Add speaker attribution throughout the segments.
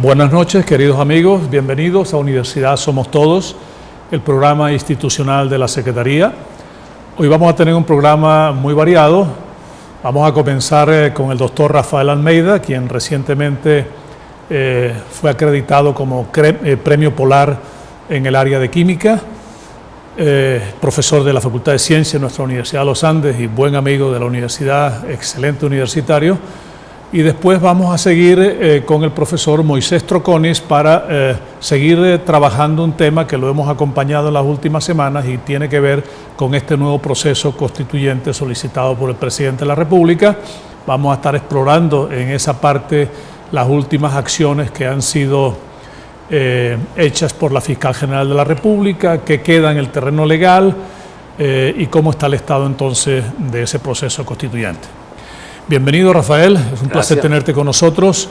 Speaker 1: Buenas noches, queridos amigos. Bienvenidos a Universidad Somos Todos, el programa institucional de la Secretaría. Hoy vamos a tener un programa muy variado. Vamos a comenzar con el doctor Rafael Almeida, quien recientemente fue acreditado como Premio Polar en el área de Química, profesor de la Facultad de Ciencias de nuestra Universidad de los Andes y buen amigo de la universidad, excelente universitario. Y después vamos a seguir con el profesor Moisés Troconis para seguir trabajando un tema que lo hemos acompañado en las últimas semanas y tiene que ver con este nuevo proceso constituyente solicitado por el presidente de la República. Vamos a estar explorando en esa parte las últimas acciones que han sido hechas por la Fiscal General de la República, qué queda en el terreno legal y cómo está el estado entonces de ese proceso constituyente. Bienvenido, Rafael, es un placer tenerte con nosotros.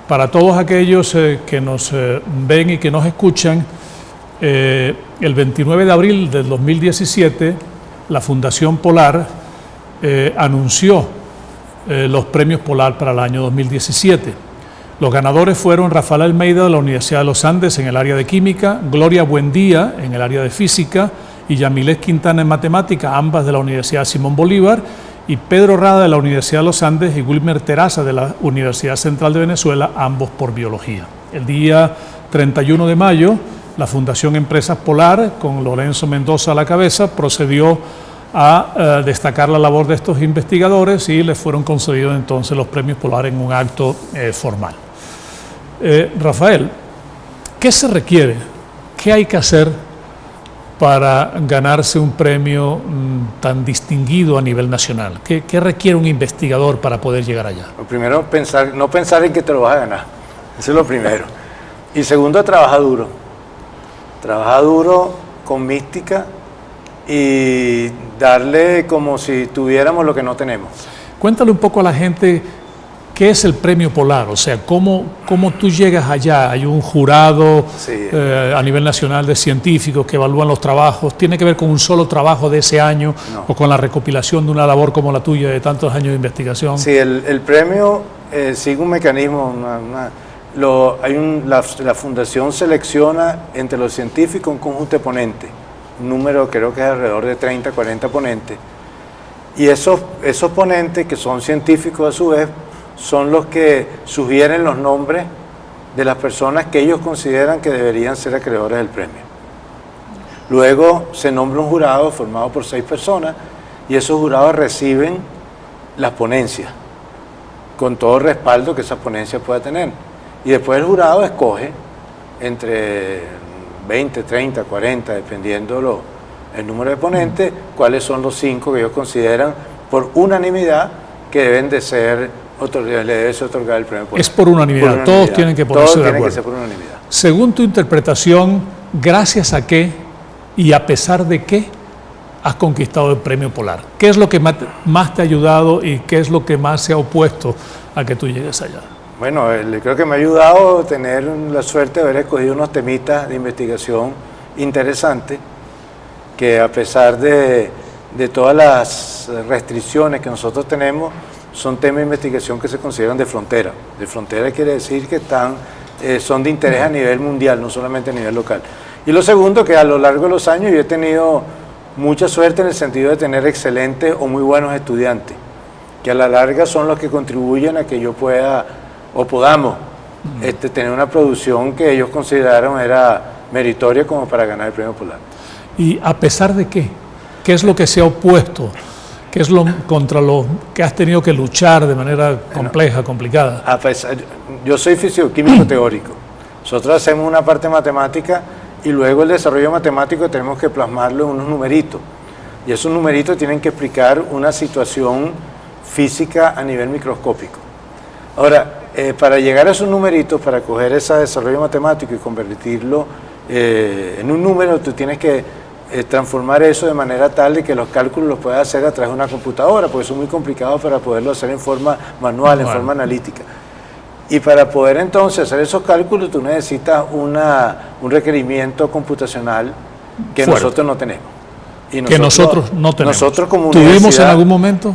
Speaker 1: Para todos aquellos que nos ven y que nos escuchan, el 29 de abril del 2017, la Fundación Polar anunció los premios Polar para el año 2017. Los ganadores fueron Rafael Almeida de la Universidad de los Andes en el área de Química, Gloria Buendía en el área de Física y Yamilés Quintana en Matemática, ambas de la Universidad Simón Bolívar, y Pedro Rada de la Universidad de los Andes y Wilmer Teraza de la Universidad Central de Venezuela, ambos por Biología. El día 31 de mayo, la Fundación Empresas Polar, con Lorenzo Mendoza a la cabeza, procedió a destacar la labor de estos investigadores y les fueron concedidos entonces los premios Polar en un acto formal. Rafael, ¿qué se requiere? ¿Qué hay que hacer para ganarse un premio tan distinguido a nivel nacional? ¿Qué requiere un investigador para poder llegar allá?
Speaker 2: Lo primero, no pensar en que te lo vas a ganar. Eso es lo primero. Y segundo, trabaja duro. Trabaja duro con mística y darle como si tuviéramos lo que no tenemos.
Speaker 1: Cuéntale un poco a la gente qué es el Premio Polar, o sea, cómo tú llegas allá. Hay un jurado a nivel nacional de científicos que evalúan los trabajos. ¿Tiene que ver con un solo trabajo de ese año o con la recopilación de una labor como la tuya de tantos años de investigación?
Speaker 2: Sí, el premio sigue un mecanismo. La fundación selecciona entre los científicos un conjunto de ponentes, un número creo que es alrededor de 30, 40 ponentes. Y esos ponentes, que son científicos a su vez, son los que sugieren los nombres de las personas que ellos consideran que deberían ser acreedores del premio. Luego se nombra un jurado formado por 6 personas y esos jurados reciben las ponencias con todo el respaldo que esa ponencia pueda tener. Y después el jurado escoge entre 20, 30, 40, dependiendo el número de ponentes, cuáles son los 5 que ellos consideran por unanimidad que deben de ser le debe otorgar el premio Polar.
Speaker 1: Es por unanimidad, todos tienen que ponerse de acuerdo.
Speaker 2: Que ser por unanimidad.
Speaker 1: Según tu interpretación, ¿gracias a qué y a pesar de qué has conquistado el Premio Polar? ¿Qué es lo que más te ha ayudado y qué es lo que más se ha opuesto a que tú llegues allá?
Speaker 2: Bueno, creo que me ha ayudado tener la suerte de haber escogido unos temitas de investigación interesantes que, a pesar de todas las restricciones que nosotros tenemos, son temas de investigación que se consideran de frontera. De frontera quiere decir que son de interés a nivel mundial, no solamente a nivel local. Y lo segundo, que a lo largo de los años yo he tenido mucha suerte en el sentido de tener excelentes o muy buenos estudiantes, que a la larga son los que contribuyen a que yo pueda o podamos tener una producción que ellos consideraron era meritoria como para ganar el Premio Polar.
Speaker 1: ¿Y a pesar de qué? ¿Qué es lo que se ha opuesto? ¿Qué es contra lo que has tenido que luchar de manera compleja, complicada?
Speaker 2: Yo soy físico-químico teórico. Nosotros hacemos una parte matemática y luego el desarrollo matemático tenemos que plasmarlo en unos numeritos. Y esos numeritos tienen que explicar una situación física a nivel microscópico. Ahora, para llegar a esos numeritos, para coger ese desarrollo matemático y convertirlo en un número, tú tienes que transformar eso de manera tal de que los cálculos los puedas hacer a través de una computadora, porque son muy complicados para poderlo hacer en forma manual, en forma analítica. Y para poder entonces hacer esos cálculos, tú necesitas un requerimiento computacional que nosotros no tenemos. Y
Speaker 1: nosotros no tenemos.
Speaker 2: Nosotros como
Speaker 1: ¿Tuvimos en algún momento?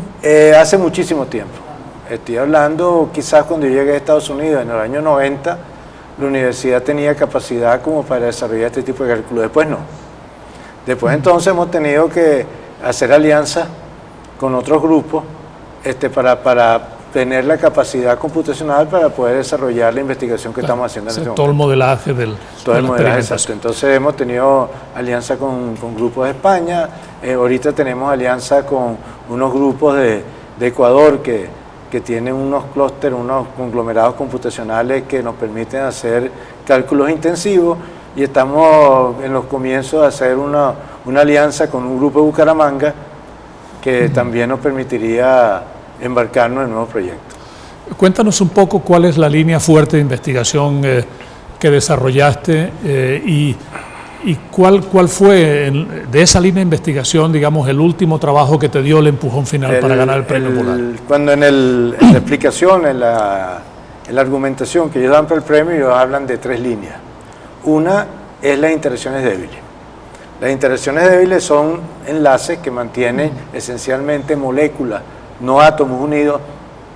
Speaker 2: Hace muchísimo tiempo. Estoy hablando quizás cuando yo llegué a Estados Unidos en el año 90, la universidad tenía capacidad como para desarrollar este tipo de cálculo. Después no. Después entonces hemos tenido que hacer alianzas con otros grupos para tener la capacidad computacional para poder desarrollar la investigación que estamos haciendo en este momento.
Speaker 1: Todo el modelaje
Speaker 2: todo el modelaje, exacto. Entonces hemos tenido alianza con grupos de España, ahorita tenemos alianza con unos grupos de Ecuador que tienen unos clústeres, unos conglomerados computacionales que nos permiten hacer cálculos intensivos, y estamos en los comienzos de hacer una alianza con un grupo de Bucaramanga que también nos permitiría embarcarnos en nuevos proyectos.
Speaker 1: Cuéntanos un poco cuál es la línea fuerte de investigación que desarrollaste y cuál fue de esa línea de investigación, digamos, el último trabajo que te dio el empujón final para ganar el premio Polar.
Speaker 2: Cuando en la explicación, en la argumentación que ellos dan para el premio, ellos hablan de 3 líneas. Una es las interacciones débiles. Las interacciones débiles son enlaces que mantienen esencialmente moléculas, no átomos unidos,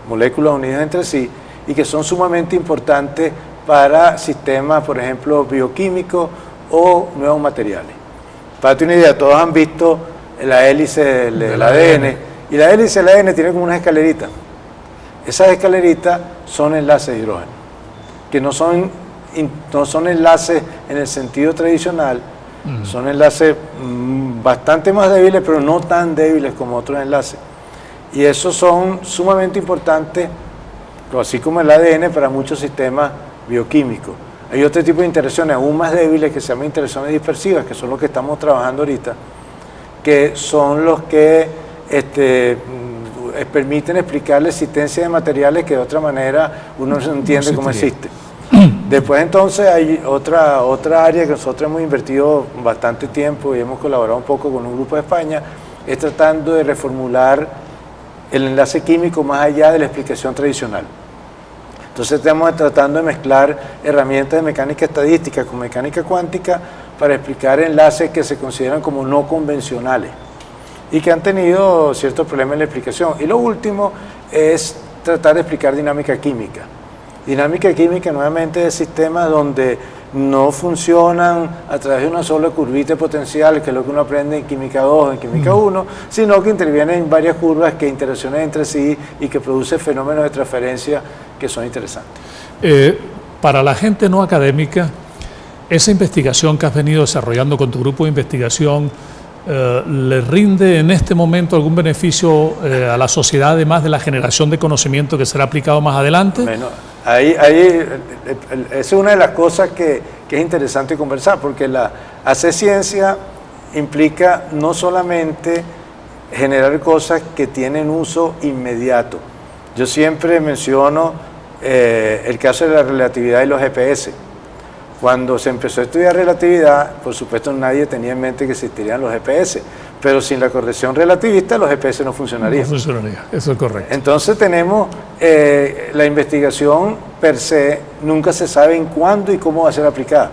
Speaker 2: moléculas unidas entre sí, y que son sumamente importantes para sistemas, por ejemplo, bioquímicos o nuevos materiales. Para darte una idea, todos han visto la hélice del ADN, y la hélice del ADN tiene como unas escaleritas. Esas escaleritas son enlaces de hidrógeno, que no son enlaces en el sentido tradicional, son enlaces bastante más débiles, pero no tan débiles como otros enlaces. Y esos son sumamente importantes, así como el ADN, para muchos sistemas bioquímicos. Hay otro tipo de interacciones aún más débiles que se llaman interacciones dispersivas, que son los que estamos trabajando ahorita, que son los que permiten explicar la existencia de materiales que de otra manera uno no entiende cómo existen. Después entonces hay otra área que nosotros hemos invertido bastante tiempo y hemos colaborado un poco con un grupo de España, es tratando de reformular el enlace químico más allá de la explicación tradicional. Entonces estamos tratando de mezclar herramientas de mecánica estadística con mecánica cuántica para explicar enlaces que se consideran como no convencionales y que han tenido ciertos problemas en la explicación. Y lo último es tratar de explicar dinámica química. Dinámica química nuevamente de sistemas donde no funcionan a través de una sola curvita potencial, que es lo que uno aprende en química 2, en química 1, sino que intervienen varias curvas que interaccionan entre sí y que producen fenómenos de transferencia que son interesantes.
Speaker 1: Para la gente no académica, esa investigación que has venido desarrollando con tu grupo de investigación, ¿le rinde en este momento algún beneficio a la sociedad, además de la generación de conocimiento que será aplicado más adelante?
Speaker 2: Bueno, esa es una de las cosas que es interesante conversar, porque hacer ciencia implica no solamente generar cosas que tienen uso inmediato. Yo siempre menciono el caso de la relatividad y los GPS. Cuando se empezó a estudiar relatividad, por supuesto nadie tenía en mente que existirían los GPS, pero sin la corrección relativista los GPS no funcionarían.
Speaker 1: No funcionaría, eso es correcto.
Speaker 2: Entonces tenemos la investigación per se, nunca se sabe en cuándo y cómo va a ser aplicada.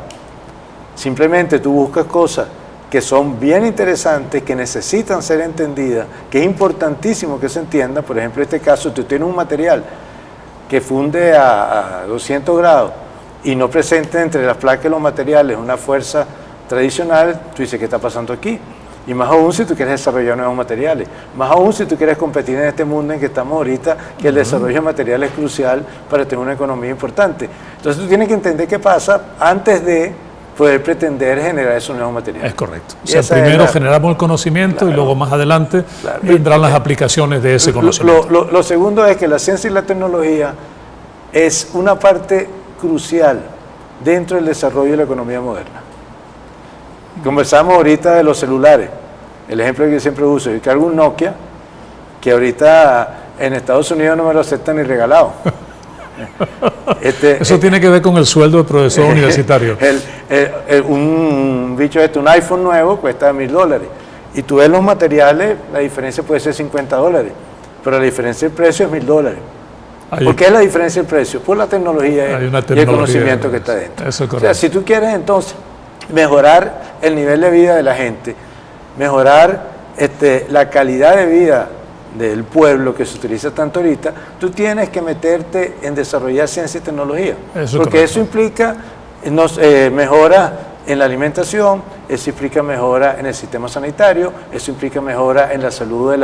Speaker 2: Simplemente tú buscas cosas que son bien interesantes, que necesitan ser entendidas, que es importantísimo que se entienda. Por ejemplo, en este caso, tú tienes un material que funde a 200 grados y no presenta entre las placas y los materiales una fuerza tradicional, tú dices, ¿qué está pasando aquí? Y más aún si tú quieres desarrollar nuevos materiales, más aún si tú quieres competir en este mundo en que estamos ahorita, que el desarrollo de materiales es crucial para tener una economía importante. Entonces tú tienes que entender qué pasa antes de poder pretender generar esos nuevos materiales.
Speaker 1: Es correcto. O sea, primero generamos el conocimiento, claro, y luego más adelante, claro, vendrán las aplicaciones de ese conocimiento.
Speaker 2: Lo segundo es que la ciencia y la tecnología es una parte crucial dentro del desarrollo de la economía moderna. Conversamos ahorita de los celulares. El ejemplo que yo siempre uso, yo cargo un Nokia que ahorita en Estados Unidos no me lo aceptan ni regalado.
Speaker 1: Eso tiene que ver con el sueldo del profesor universitario.
Speaker 2: Un un iPhone nuevo cuesta $1,000 y tú ves los materiales, la diferencia puede ser $50, pero la diferencia del precio es $1,000. ¿Por qué es la diferencia del precio? Por la tecnología y el conocimiento que está dentro.
Speaker 1: Eso es correcto.
Speaker 2: O sea, si tú quieres entonces mejorar el nivel de vida de la gente, mejorar la calidad de vida del pueblo que se utiliza tanto ahorita, tú tienes que meterte en desarrollar ciencia y tecnología. Porque eso implica mejora en la alimentación, eso implica mejora en el sistema sanitario, eso implica mejora en la salud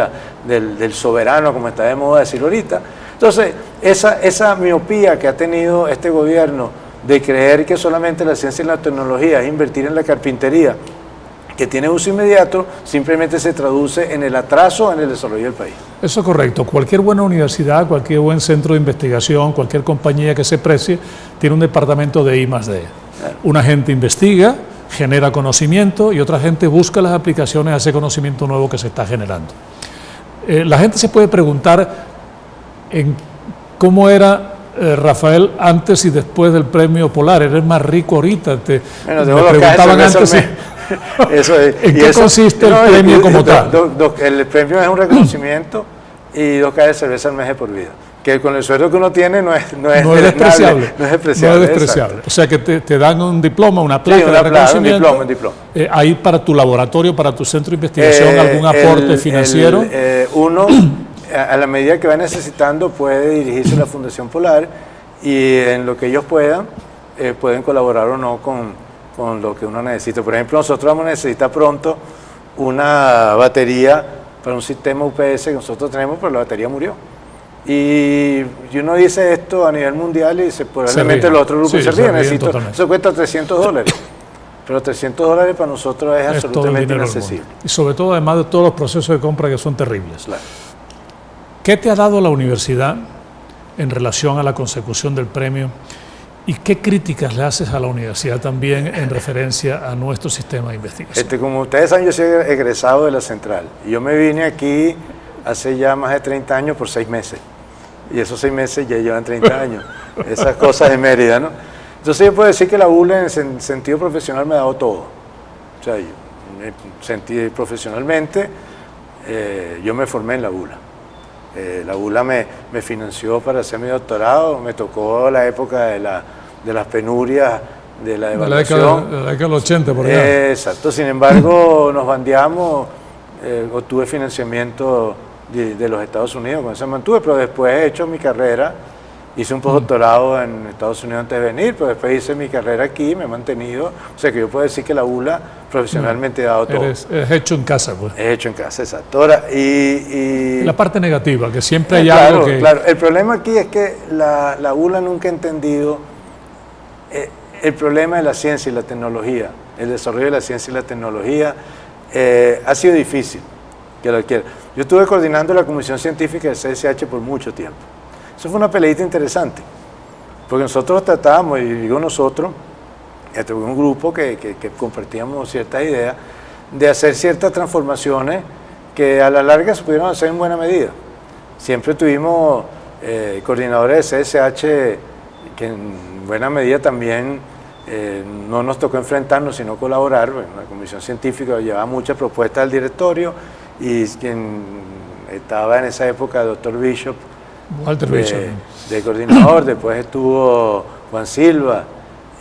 Speaker 2: del soberano, como está de moda decir ahorita. Entonces, esa miopía que ha tenido este gobierno de creer que solamente la ciencia y la tecnología es invertir en la carpintería, que tiene uso inmediato, simplemente se traduce en el atraso en el desarrollo del país.
Speaker 1: Eso es correcto. Cualquier buena universidad, cualquier buen centro de investigación, cualquier compañía que se precie, tiene un departamento de I+D. Claro. Una gente investiga, genera conocimiento y otra gente busca las aplicaciones a ese conocimiento nuevo que se está generando. La gente se puede preguntar en cómo era Rafael antes y después del premio Polar. ¿Eres más rico ahorita?
Speaker 2: Me preguntaban antes.
Speaker 1: ¿En qué consiste el premio como tal?
Speaker 2: El premio es un reconocimiento y 2 cajas de cerveza al mes de por vida. Que con el sueldo que uno tiene no es
Speaker 1: despreciable.
Speaker 2: No es despreciable.
Speaker 1: No es despreciable. O sea que te dan un diploma, una placa de reconocimiento.
Speaker 2: Un diploma.
Speaker 1: ¿Hay para tu laboratorio, para tu centro de investigación algún aporte financiero?
Speaker 2: Uno, a la medida que va necesitando, puede dirigirse a la Fundación Polar y en lo que ellos puedan, pueden colaborar o no con lo que uno necesita. Por ejemplo, nosotros vamos a necesitar pronto una batería para un sistema UPS que nosotros tenemos, pero la batería murió. Y uno dice esto a nivel mundial y dice, probablemente los otros grupos se ríen. Eso cuesta $300. Pero $300 para nosotros es absolutamente inaccesible.
Speaker 1: Y sobre todo, además de todos los procesos de compra que son terribles.
Speaker 2: Claro.
Speaker 1: ¿Qué te ha dado la universidad en relación a la consecución del premio? ¿Y qué críticas le haces a la universidad también en referencia a nuestro sistema de investigación?
Speaker 2: Como ustedes saben, yo soy egresado de la Central. Y yo me vine aquí hace ya más de 30 años por 6 meses. Y esos 6 meses ya llevan 30 años. Esas cosas de Mérida, ¿no? Entonces yo puedo decir que la ULA en sentido profesional me ha dado todo. O sea, profesionalmente yo me formé en la ULA. La ULA me financió para hacer mi doctorado, me tocó la época de las penurias, de la devaluación.
Speaker 1: De la década del 80, por allá.
Speaker 2: Exacto, sin embargo nos bandeamos, obtuve financiamiento de los Estados Unidos, con eso me mantuve, pero después he hecho mi carrera, hice un postdoctorado en Estados Unidos antes de venir, pero después hice mi carrera aquí, me he mantenido, o sea que yo puedo decir que la ULA profesionalmente ha dado todo.
Speaker 1: Es hecho en casa, pues.
Speaker 2: Es hecho en casa, exacto. Ahora, y
Speaker 1: la parte negativa, que siempre hay algo que...
Speaker 2: Claro, el problema aquí es que la ULA nunca ha entendido el problema de la ciencia y la tecnología, el desarrollo de la ciencia y la tecnología ha sido difícil que lo quiera. Yo estuve coordinando la Comisión Científica del CSH por mucho tiempo. Eso fue una peleita interesante, porque nosotros tratábamos, y digo nosotros, un grupo que compartíamos ciertas ideas, de hacer ciertas transformaciones que a la larga se pudieron hacer en buena medida. Siempre tuvimos coordinadores de CSH que en buena medida también no nos tocó enfrentarnos, sino colaborar. Bueno, la Comisión Científica llevaba muchas propuestas al directorio y quien estaba en esa época, el doctor Bishop,
Speaker 1: Walter Bishop,
Speaker 2: de coordinador, después estuvo Juan Silva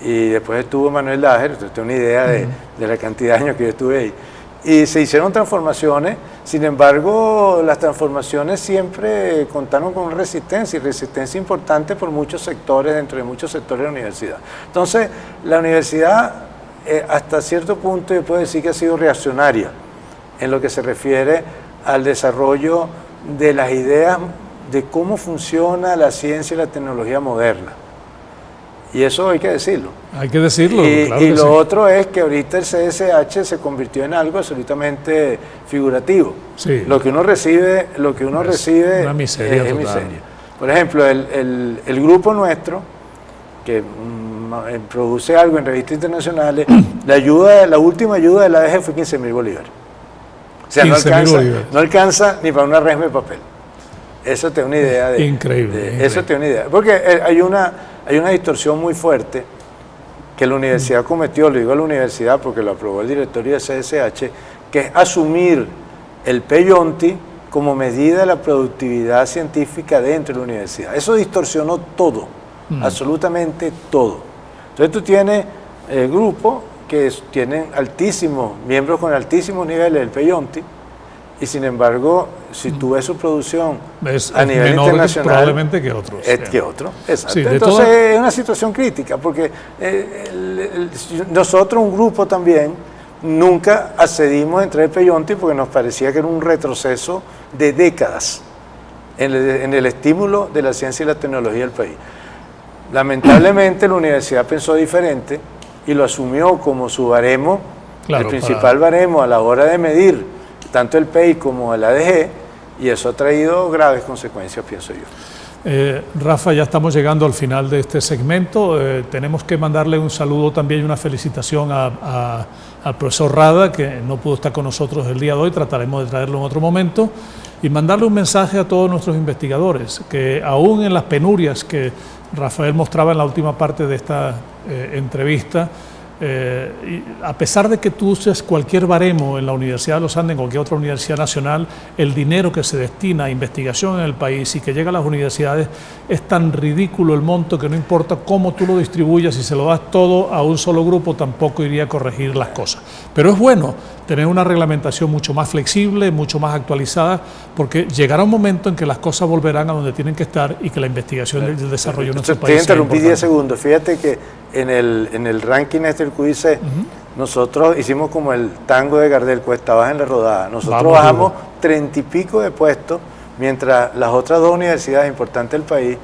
Speaker 2: y después estuvo Manuel Dajer. Entonces tengo una idea de la cantidad de años que yo estuve ahí. Y se hicieron transformaciones, sin embargo las transformaciones siempre contaron con resistencia, y resistencia importante por muchos sectores, dentro de muchos sectores de la universidad. Entonces la universidad hasta cierto punto yo puedo decir que ha sido reaccionaria en lo que se refiere al desarrollo de las ideas de cómo funciona la ciencia y la tecnología moderna. Y eso hay que decirlo.
Speaker 1: Hay que decirlo, claro.
Speaker 2: Y lo otro es que ahorita el CSH se convirtió en algo absolutamente figurativo.
Speaker 1: Sí.
Speaker 2: Lo que uno recibe
Speaker 1: es una miseria
Speaker 2: es
Speaker 1: total.
Speaker 2: miseria. Por ejemplo, el grupo nuestro, que produce algo en revistas internacionales, la última ayuda de la ADG fue 15.000 bolívares. O sea, no alcanza ni para una resma de papel. Eso te da una idea de...
Speaker 1: Increíble.
Speaker 2: Eso te da una idea. Porque hay una distorsión muy fuerte que la universidad cometió, le digo a la universidad porque lo aprobó el directorio de CSH, que es asumir el PEYONTI como medida de la productividad científica dentro de la universidad. Eso distorsionó todo, absolutamente todo. Entonces tú tienes grupos que tienen miembros con altísimos niveles del PEYONTI, y sin embargo si tú ves su producción
Speaker 1: es
Speaker 2: a nivel
Speaker 1: menor
Speaker 2: internacional,
Speaker 1: probablemente que otros.
Speaker 2: que otro, exacto.
Speaker 1: Sí,
Speaker 2: entonces es una situación crítica, porque nosotros, un grupo también, nunca accedimos a entrar en Peyonti porque nos parecía que era un retroceso de décadas en el estímulo de la ciencia y la tecnología del país. Lamentablemente la universidad pensó diferente y lo asumió como su baremo,
Speaker 1: Claro,
Speaker 2: el principal baremo a la hora de medir tanto el PEI como el ADG, y eso ha traído graves consecuencias, pienso yo.
Speaker 1: Rafa, ya estamos llegando al final de este segmento. Tenemos que mandarle un saludo también y una felicitación al profesor Rada, que no pudo estar con nosotros el día de hoy, trataremos de traerlo en otro momento, y mandarle un mensaje a todos nuestros investigadores, que aún en las penurias que Rafael mostraba en la última parte de esta entrevista, a pesar de que tú uses cualquier baremo en la Universidad de los Andes, en cualquier otra universidad nacional, el dinero que se destina a investigación en el país y que llega a las universidades es tan ridículo el monto que no importa cómo tú lo distribuyas, si se lo das todo a un solo grupo tampoco iría a corregir las cosas. Pero es bueno tener una reglamentación mucho más flexible, mucho más actualizada, porque llegará un momento en que las cosas volverán a donde tienen que estar y que la investigación y el desarrollo en nuestro país.
Speaker 2: Te interrumpí 10 segundos. Fíjate que en el ranking del QIC, nosotros hicimos como el tango de Gardel, cuesta baja en la rodada. Nosotros bajamos 30 y pico de puestos, mientras las otras dos universidades importantes del país,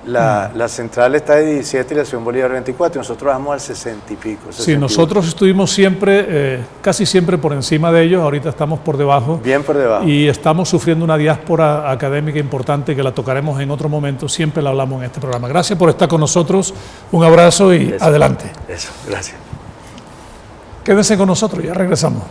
Speaker 2: la central está de 17 y la Simón Bolívar 24, y nosotros bajamos al 60 y pico. 61.
Speaker 1: Sí, nosotros estuvimos siempre, casi siempre por encima de ellos, ahorita estamos por debajo.
Speaker 2: Bien por debajo.
Speaker 1: Y estamos sufriendo una diáspora académica importante que la tocaremos en otro momento, siempre la hablamos en este programa. Gracias por estar con nosotros, un abrazo y adelante.
Speaker 2: Eso, gracias.
Speaker 1: Quédense con nosotros, ya regresamos.